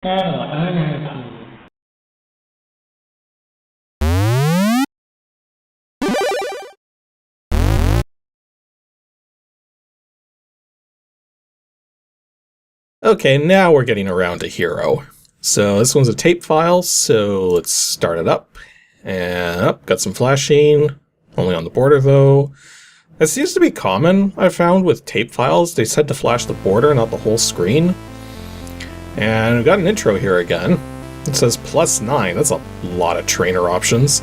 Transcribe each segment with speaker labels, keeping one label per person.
Speaker 1: NNRG.
Speaker 2: Okay, now we're getting around to Hero. So this one's a tape file, so let's start it up. And got some flashing, only on the border though. That seems to be common, I've found, with tape files. They said to flash the border, not the whole screen. And we've got an intro here again. It says +9, that's a lot of trainer options.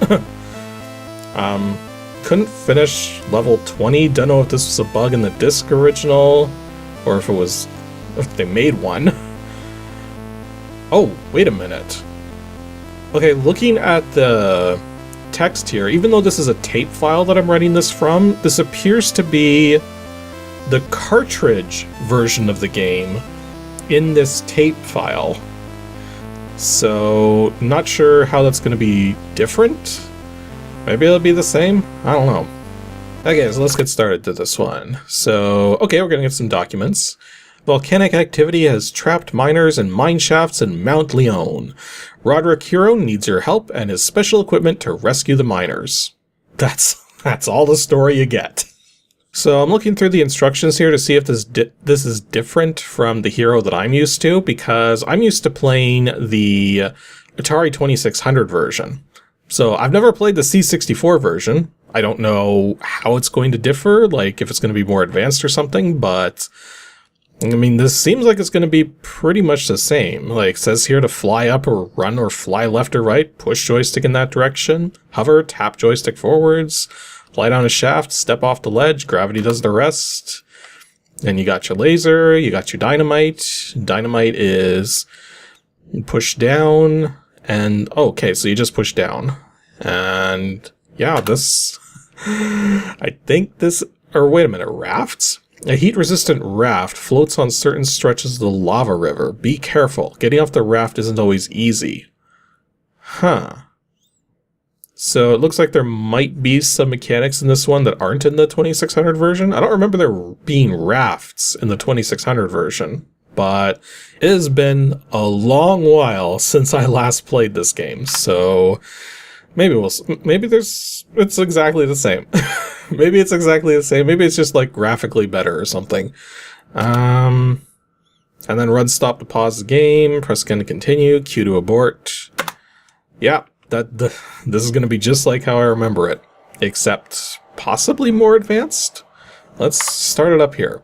Speaker 2: Couldn't finish level 20, don't know if this was a bug in the disc original, or if they made one. Oh, wait a minute. Okay, looking at the text here, even though this is a tape file that I'm writing this from, this appears to be the cartridge version of the game in this tape file. So, not sure how that's going to be different. Maybe it'll be the same? I don't know. Okay, so let's get started to this one. So, okay, we're going to get some documents. Volcanic activity has trapped miners in mine shafts in Mount Leon. Roderick Hero needs your help and his special equipment to rescue the miners. That's all the story you get. So I'm looking through the instructions here to see if this is different from the Hero that I'm used to, because I'm used to playing the Atari 2600 version. So I've never played the C64 version. I don't know how it's going to differ, like if it's going to be more advanced or something, but I mean, this seems like it's going to be pretty much the same. Like, it says here to fly up or run or fly left or right, push joystick in that direction, hover, tap joystick forwards, fly down a shaft, step off the ledge, gravity does the rest. And you got your laser, you got your dynamite. Dynamite is push down, and okay, so you just push down. And yeah, this, I think this, or wait a minute, rafts? A heat-resistant raft floats on certain stretches of the lava river. Be careful. Getting off the raft isn't always easy. Huh. So it looks like there might be some mechanics in this one that aren't in the 2600 version. I don't remember there being rafts in the 2600 version, but it has been a long while since I last played this game, so maybe it's exactly the same. Maybe it's exactly the same. Maybe it's just like graphically better or something. And then run stop to pause the game, press again to continue, Q to abort. Yeah, this is going to be just like how I remember it, except possibly more advanced. Let's start it up here.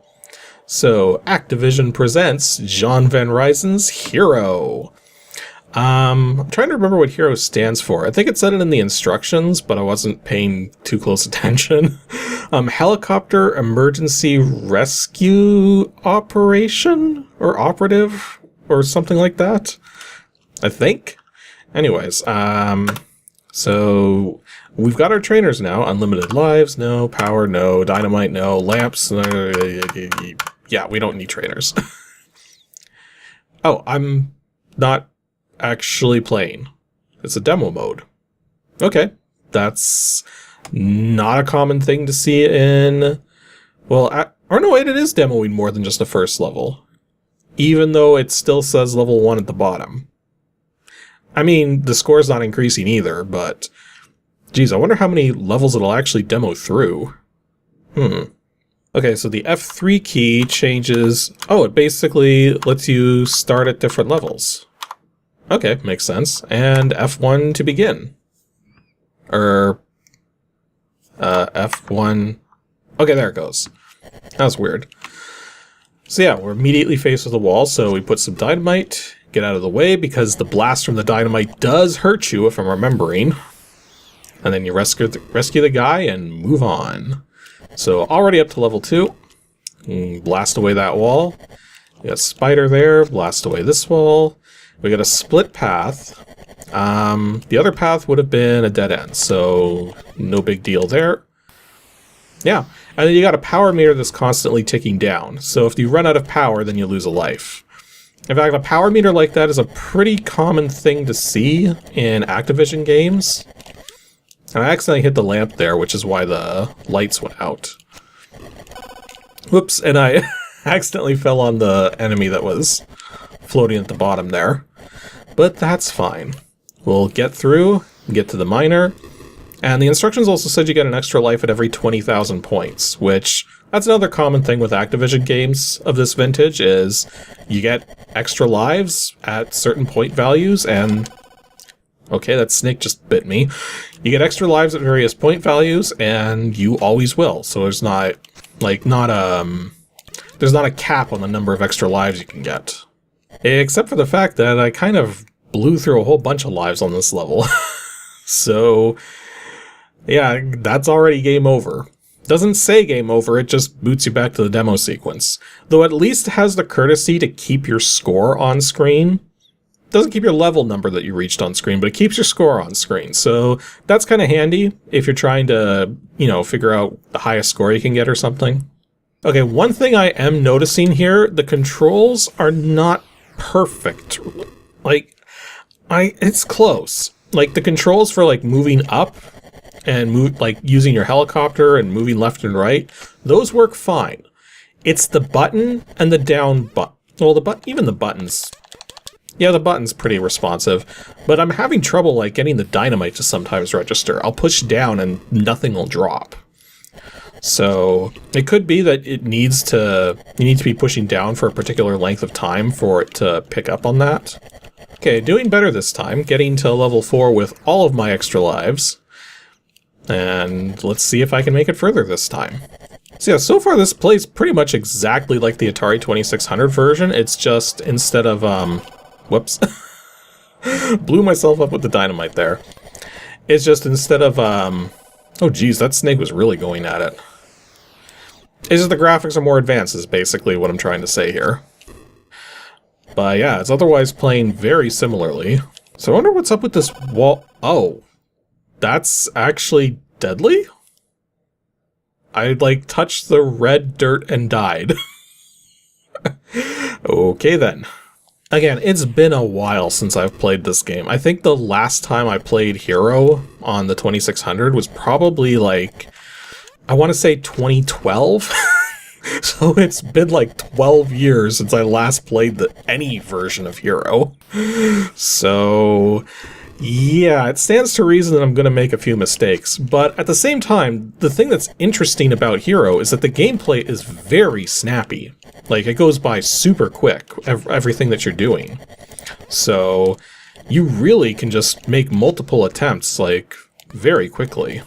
Speaker 2: So, Activision presents John Van Ryzen's Hero. I'm trying to remember what Hero stands for. I think it said it in the instructions, but I wasn't paying too close attention. Helicopter Emergency Rescue Operation? Or Operative? Or something like that? I think. Anyways, so we've got our trainers now. Unlimited lives, no. Power, no. Dynamite, no. Lamps, yeah, we don't need trainers. Oh, I'm not actually playing. It's a demo mode. Okay, that's not a common thing to see in, well, or no, wait, it is demoing more than just the first level, even though it still says level 1 at the bottom. I mean, the score's not increasing either, but geez, I wonder how many levels it'll actually demo through. Okay, so the F3 key changes, oh, it basically lets you start at different levels. Okay, makes sense. And F1 to begin. F1. Okay, there it goes. That was weird. So yeah, we're immediately faced with a wall, so we put some dynamite, get out of the way, because the blast from the dynamite does hurt you, if I'm remembering. And then you rescue the guy and move on. So already up to level 2. Blast away that wall. We got spider there, blast away this wall. We got a split path. The other path would have been a dead end, so no big deal there. Yeah, and then you got a power meter that's constantly ticking down. So if you run out of power, then you lose a life. In fact, a power meter like that is a pretty common thing to see in Activision games. And I accidentally hit the lamp there, which is why the lights went out. Whoops, and I accidentally fell on the enemy that was floating at the bottom there. but that's fine. We'll get through, get to the miner, and the instructions also said you get an extra life at every 20,000 points, which that's another common thing with Activision games of this vintage is you get extra lives at certain point values, and okay, that snake just bit me. You get extra lives at various point values, and you always will. So there's not there's not a cap on the number of extra lives you can get. Except for the fact that I kind of blew through a whole bunch of lives on this level. So yeah, that's already game over. Doesn't say game over, it just boots you back to the demo sequence. Though at least it has the courtesy to keep your score on screen. Doesn't keep your level number that you reached on screen, but it keeps your score on screen. So that's kind of handy if you're trying to, figure out the highest score you can get or something. Okay, one thing I am noticing here, the controls are not perfect. It's close. Like the controls for like moving up and using your helicopter and moving left and right, those work fine. It's the button and the down button. Well, even the buttons. Yeah, the button's pretty responsive, but I'm having trouble getting the dynamite to sometimes register. I'll push down and nothing will drop. So it could be that you need to be pushing down for a particular length of time for it to pick up on that. Okay, doing better this time, getting to level 4 with all of my extra lives. And let's see if I can make it further this time. So yeah, so far this plays pretty much exactly like the Atari 2600 version. It's just instead of, whoops. Blew myself up with the dynamite there. It's just instead of, oh geez, that snake was really going at it. It's just the graphics are more advanced is basically what I'm trying to say here. But yeah, it's otherwise playing very similarly. So I wonder what's up with this wall. Oh, that's actually deadly? I touched the red dirt and died. Okay then. Again, it's been a while since I've played this game. I think the last time I played Hero on the 2600 was probably I want to say 2012. So it's been 12 years since I last played any version of Hero. So yeah, it stands to reason that I'm going to make a few mistakes. But at the same time, the thing that's interesting about Hero is that the gameplay is very snappy. It goes by super quick, everything that you're doing. So you really can just make multiple attempts, very quickly.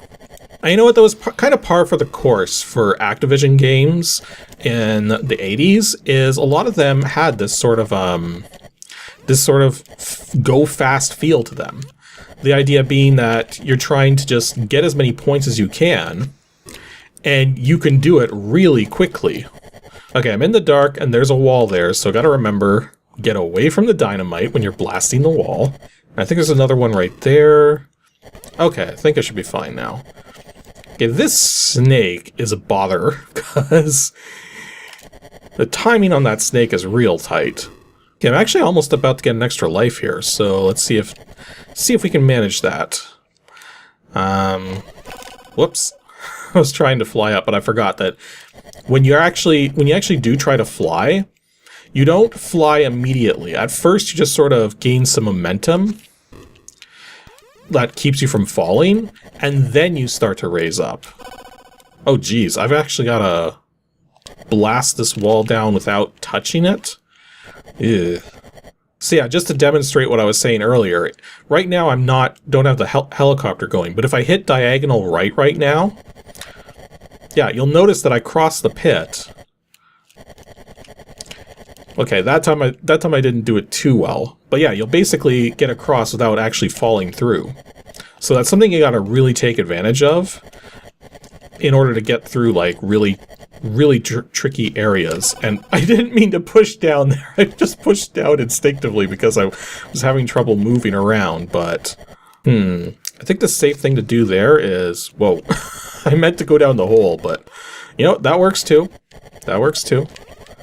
Speaker 2: And you know what, that was kind of par for the course for Activision games in the 80s, is a lot of them had this sort of go fast feel to them. The idea being that you're trying to just get as many points as you can, and you can do it really quickly. Okay, I'm in the dark, and there's a wall there, so gotta remember, get away from the dynamite when you're blasting the wall. I think there's another one right there. Okay, I think I should be fine now. Okay, this snake is a bother, because the timing on that snake is real tight. Okay, I'm actually almost about to get an extra life here, so let's see if we can manage that. Whoops. I was trying to fly up, but I forgot that when you actually do try to fly, you don't fly immediately. At first, you just sort of gain some momentum that keeps you from falling, and then you start to raise up. Oh geez, I've actually got to blast this wall down without touching it. Ew. So yeah, just to demonstrate what I was saying earlier, right now don't have the helicopter going, but if I hit diagonal right now, yeah, you'll notice that I crossed the pit. Okay, that time I didn't do it too well. But yeah, you'll basically get across without actually falling through. So that's something you gotta really take advantage of in order to get through really tricky areas. And I didn't mean to push down there. I just pushed down instinctively because I was having trouble moving around, but I think the safe thing to do there is, whoa, I meant to go down the hole, but that works too. That works too.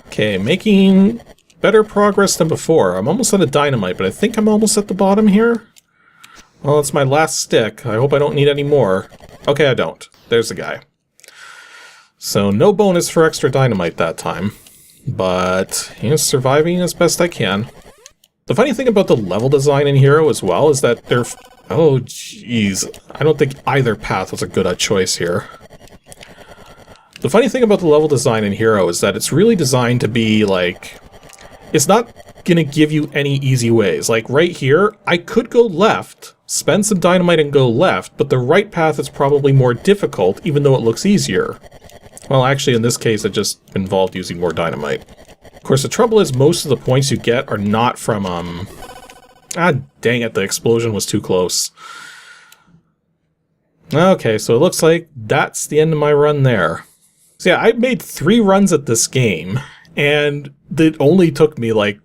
Speaker 2: Okay, making better progress than before. I'm almost at a dynamite, but I think I'm almost at the bottom here. Well, it's my last stick. I hope I don't need any more. Okay, I don't. There's the guy. So no bonus for extra dynamite that time, but surviving as best I can. The funny thing about the level design in Hero as well is that they're... Oh, jeez. I don't think either path was a good choice here. The funny thing about the level design in Hero is that it's really designed to be, like... It's not gonna give you any easy ways. Like, right here, I could go left, spend some dynamite and go left, but the right path is probably more difficult, even though it looks easier. Well, actually, in this case, it just involved using more dynamite. Of course, the trouble is most of the points you get are not from, Ah, dang it, the explosion was too close. Okay, so it looks like that's the end of my run there. So yeah, I made 3 runs at this game, and it only took me, like,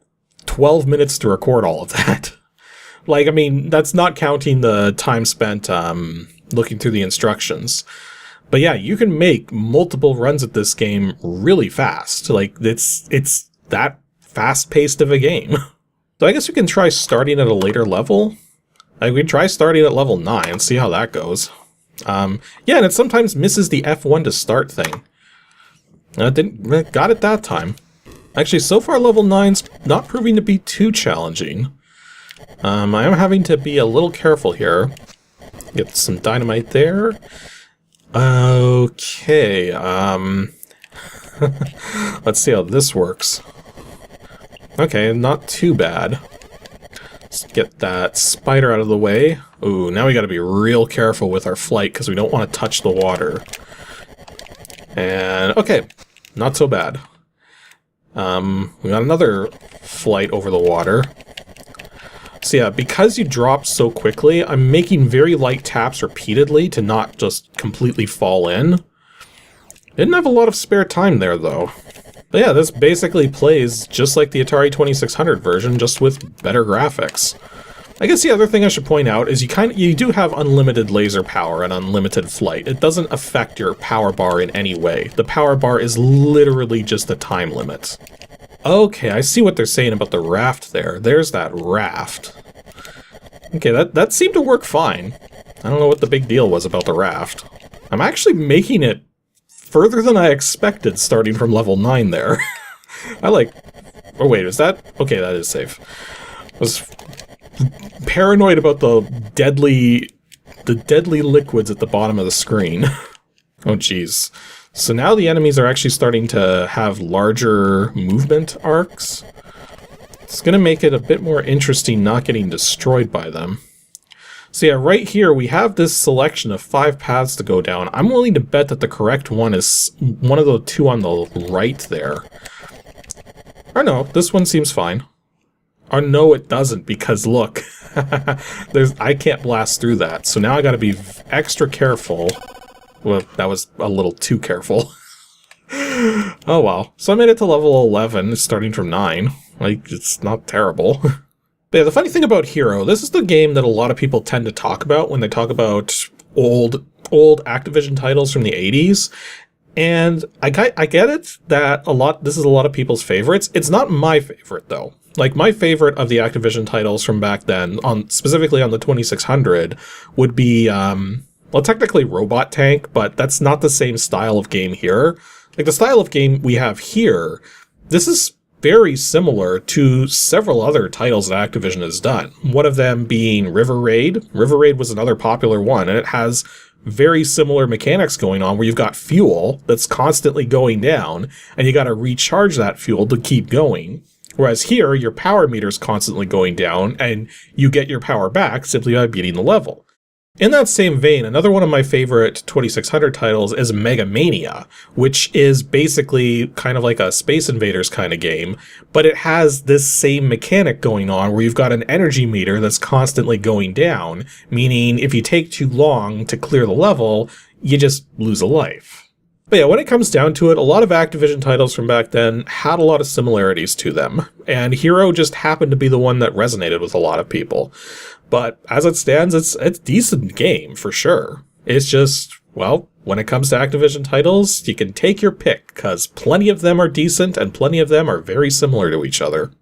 Speaker 2: 12 minutes to record all of that. Like, I mean, that's not counting the time spent, looking through the instructions. But yeah, you can make multiple runs at this game really fast. Like, it's that fast-paced of a game. So I guess we can try starting at a later level. Like, we can try starting at level 9 and see how that goes. Yeah, and it sometimes misses the F1 to start thing. Got it that time. Actually, so far level 9's not proving to be too challenging. I am having to be a little careful here. Get some dynamite there. Okay, let's see how this works. Okay, not too bad. Let's get that spider out of the way. Ooh, now we gotta be real careful with our flight because we don't want to touch the water. And, okay, not so bad. We got another flight over the water. So yeah, because you drop so quickly, I'm making very light taps repeatedly to not just completely fall in. Didn't have a lot of spare time there, though. But yeah, this basically plays just like the Atari 2600 version, just with better graphics. I guess the other thing I should point out is you do have unlimited laser power and unlimited flight. It doesn't affect your power bar in any way. The power bar is literally just a time limit. Okay, I see what they're saying about the raft there. There's that raft. Okay, that seemed to work fine. I don't know what the big deal was about the raft. I'm actually making it further than I expected starting from level 9 there. I like... Oh wait, is that... Okay, that is safe. I was paranoid about the deadly liquids at the bottom of the screen. Oh jeez. So now the enemies are actually starting to have larger movement arcs. It's going to make it a bit more interesting not getting destroyed by them. So yeah, right here we have this selection of 5 paths to go down. I'm willing to bet that the correct one is one of the 2 on the right there. Or no, this one seems fine. Or no, it doesn't, because look, I can't blast through that. So now I gotta be extra careful. Well, that was a little too careful. Oh well. So I made it to level 11, starting from 9. Like, it's not terrible. But yeah, the funny thing about Hero, this is the game that a lot of people tend to talk about when they talk about old Activision titles from the 80s. And I get it that this is a lot of people's favorites. It's not my favorite, though. Like, my favorite of the Activision titles from back then, specifically on the 2600, would be, well, technically Robot Tank, but that's not the same style of game here. Like, the style of game we have here, this is very similar to several other titles that Activision has done. One of them being River Raid. River Raid was another popular one, and it has very similar mechanics going on where you've got fuel that's constantly going down, and you gotta recharge that fuel to keep going. Whereas here, your power meter's constantly going down, and you get your power back simply by beating the level. In that same vein, another one of my favorite 2600 titles is Mega Mania, which is basically kind of like a Space Invaders kind of game, but it has this same mechanic going on where you've got an energy meter that's constantly going down, meaning if you take too long to clear the level, you just lose a life. But yeah, when it comes down to it, a lot of Activision titles from back then had a lot of similarities to them, and Hero just happened to be the one that resonated with a lot of people. But as it stands, it's a decent game, for sure. It's just, well, when it comes to Activision titles, you can take your pick, because plenty of them are decent and plenty of them are very similar to each other.